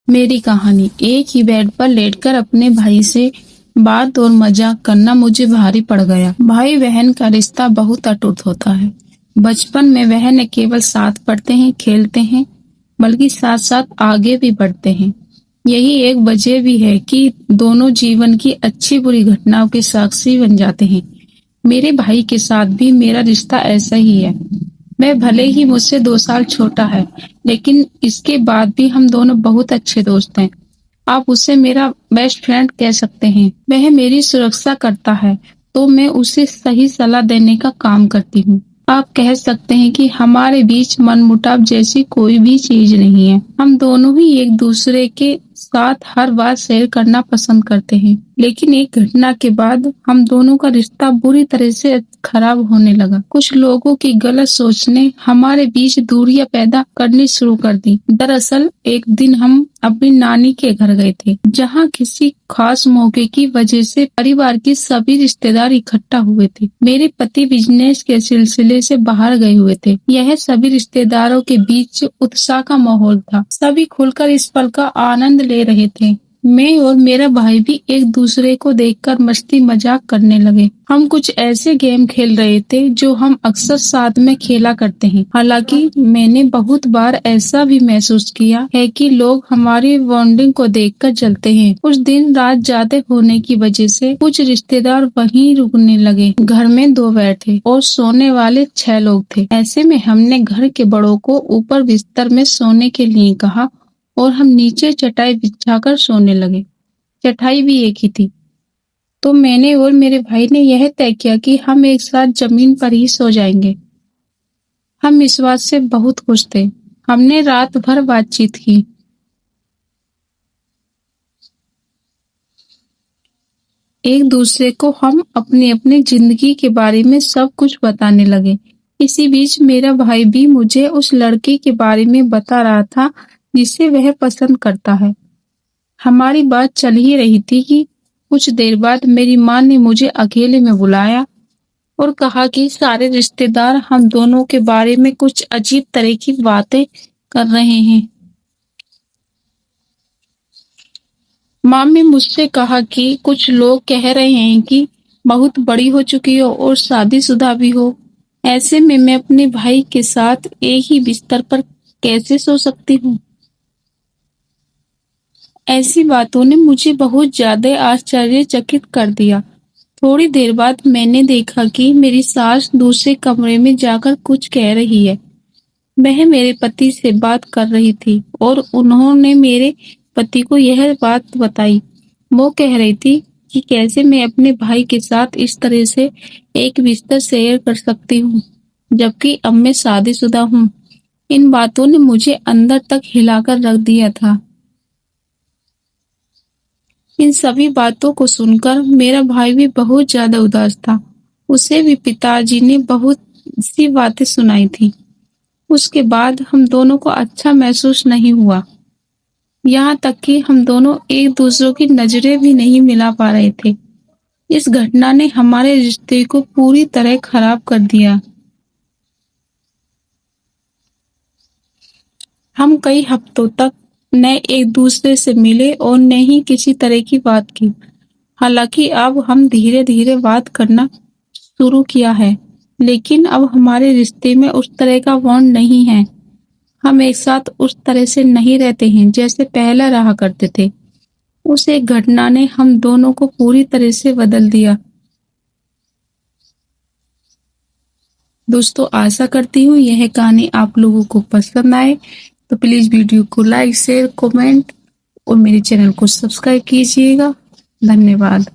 मेरी कहानी। एक ही बेड पर लेटकर अपने भाई से बात और मजाक करना मुझे भारी पड़ गया। भाई बहन का रिश्ता बहुत अटूट होता है। बचपन में वह न केवल साथ पढ़ते हैं, खेलते हैं, बल्कि साथ साथ आगे भी बढ़ते हैं। यही एक वजह भी है कि दोनों जीवन की अच्छी बुरी घटनाओं के साक्षी बन जाते हैं। मेरे भाई के साथ भी मेरा रिश्ता ऐसा ही है। वह भले ही मुझसे 2 साल छोटा है, लेकिन इसके बाद भी हम दोनों बहुत अच्छे दोस्त हैं। आप उसे मेरा बेस्ट फ्रेंड कह सकते हैं। वह मेरी सुरक्षा करता है, तो मैं उसे सही सलाह देने का काम करती हूँ। आप कह सकते हैं कि हमारे बीच मनमुटाव जैसी कोई भी चीज नहीं है। हम दोनों ही एक दूसरे के साथ हर बात शेयर करना पसंद करते हैं, लेकिन एक घटना के बाद हम दोनों का रिश्ता बुरी तरह से खराब होने लगा। कुछ लोगों की गलत सोच ने हमारे बीच दूरियां पैदा करनी शुरू कर दी। दरअसल एक दिन हम अपनी नानी के घर गए थे, जहाँ किसी खास मौके की वजह से परिवार के सभी रिश्तेदार इकट्ठा हुए थे। मेरे पति बिजनेस के सिलसिले से बाहर गए हुए थे। यह सभी रिश्तेदारों के बीच उत्साह का माहौल था। सभी खुलकर इस पल का आनंद ले रहे थे। मैं और मेरा भाई भी एक दूसरे को देखकर मस्ती मजाक करने लगे। हम कुछ ऐसे गेम खेल रहे थे जो हम अक्सर साथ में खेला करते हैं। हालांकि मैंने बहुत बार ऐसा भी महसूस किया है कि लोग हमारी बॉन्डिंग को देखकर जलते हैं। उस दिन रात ज्यादा होने की वजह से कुछ रिश्तेदार वहीं रुकने लगे। घर में 2 बेड थे और सोने वाले 6 लोग थे। ऐसे में हमने घर के बड़ों को ऊपर बिस्तर में सोने के लिए कहा और हम नीचे चटाई बिछाकर सोने लगे। चटाई भी एक ही थी, तो मैंने और मेरे भाई ने यह तय किया कि हम एक साथ जमीन पर ही सो जाएंगे। हम इस बात से बहुत खुश थे। हमने रात भर बातचीत की। एक दूसरे को हम अपनी अपनी जिंदगी के बारे में सब कुछ बताने लगे। इसी बीच मेरा भाई भी मुझे उस लड़के के बारे में बता रहा था जिसे वह पसंद करता है। हमारी बात चल ही रही थी कि कुछ देर बाद मेरी माँ ने मुझे अकेले में बुलाया और कहा कि सारे रिश्तेदार हम दोनों के बारे में कुछ अजीब तरह की बातें कर रहे हैं। माँ ने मुझसे कहा कि कुछ लोग कह रहे हैं कि बहुत बड़ी हो चुकी हो और शादीशुदा भी हो। ऐसे में मैं अपने भाई के साथ एक ही बिस्तर पर कैसे सो सकती हूँ? ऐसी बातों ने मुझे बहुत ज्यादा आश्चर्यचकित कर दिया। थोड़ी देर बाद मैंने देखा कि मेरी सास दूसरे कमरे में जाकर कुछ कह रही है। वह मेरे पति से बात कर रही थी और उन्होंने मेरे पति को यह बात बताई। वो कह रही थी कि कैसे मैं अपने भाई के साथ इस तरह से एक बिस्तर शेयर कर सकती हूँ, जबकि अब मैं शादीशुदा हूँ। इन बातों ने मुझे अंदर तक हिलाकर रख दिया था। इन सभी बातों को सुनकर मेरा भाई भी बहुत ज्यादा उदास था। उसे भी पिताजी ने बहुत सी बातें सुनाई थी। उसके बाद हम दोनों को अच्छा महसूस नहीं हुआ। यहाँ तक कि हम दोनों एक दूसरे की नजरें भी नहीं मिला पा रहे थे। इस घटना ने हमारे रिश्ते को पूरी तरह खराब कर दिया। हम कई हफ्तों तक न एक दूसरे से मिले और न ही किसी तरह की बात की। हालांकि अब हम धीरे धीरे बात करना शुरू किया है, लेकिन अब हमारे रिश्ते में उस तरह का बॉन्ड नहीं है। हम एक साथ उस तरह से नहीं रहते हैं जैसे पहले रहा करते थे। उस एक घटना ने हम दोनों को पूरी तरह से बदल दिया। दोस्तों, आशा करती हूँ यह कहानी आप लोगों को पसंद आए, तो प्लीज वीडियो को लाइक, शेयर, कमेंट और मेरे चैनल को सब्सक्राइब कीजिएगा। धन्यवाद।